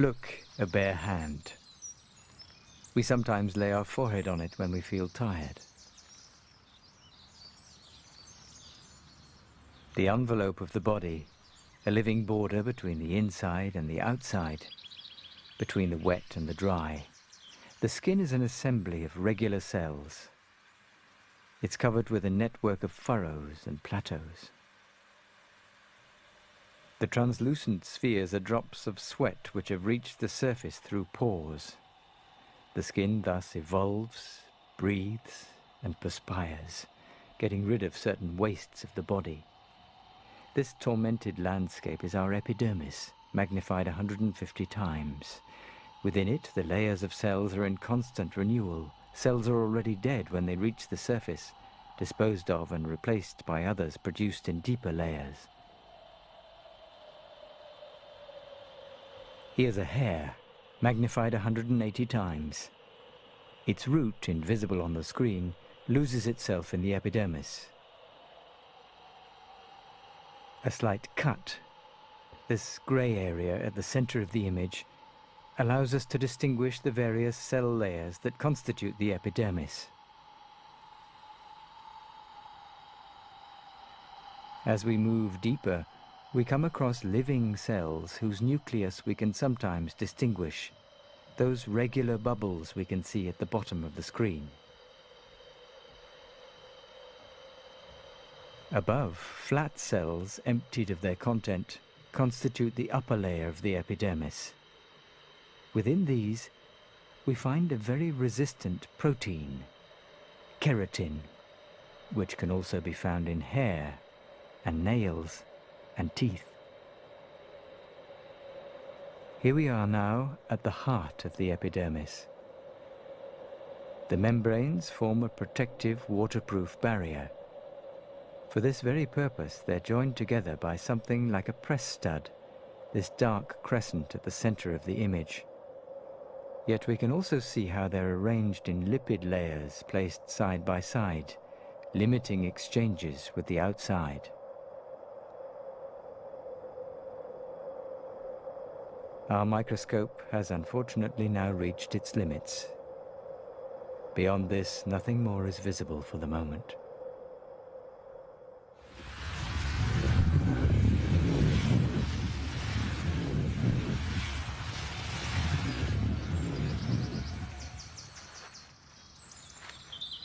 Look, a bare hand. We sometimes lay our forehead on it when we feel tired. The envelope of the body, a living border between the inside and the outside, between the wet and the dry. The skin is an assembly of regular cells. It's covered with a network of furrows and plateaus. The translucent spheres are drops of sweat which have reached the surface through pores. The skin thus evolves, breathes, and perspires, getting rid of certain wastes of the body. This tormented landscape is our epidermis, magnified 150 times. Within it, the layers of cells are in constant renewal. Cells are already dead when they reach the surface, disposed of and replaced by others produced in deeper layers. Here's a hair, magnified 180 times. Its root, invisible on the screen, loses itself in the epidermis. A slight cut, this grey area at the center of the image, allows us to distinguish the various cell layers that constitute the epidermis. As we move deeper, we come across living cells whose nucleus we can sometimes distinguish, those regular bubbles we can see at the bottom of the screen. Above, flat cells emptied of their content constitute the upper layer of the epidermis. Within these, we find a very resistant protein, keratin, which can also be found in hair and nails and teeth. Here we are now at the heart of the epidermis. The membranes form a protective, waterproof barrier. For this very purpose, they're joined together by something like a press stud, this dark crescent at the center of the image. Yet we can also see how they're arranged in lipid layers placed side by side, limiting exchanges with the outside. Our microscope has unfortunately now reached its limits. Beyond this, nothing more is visible for the moment.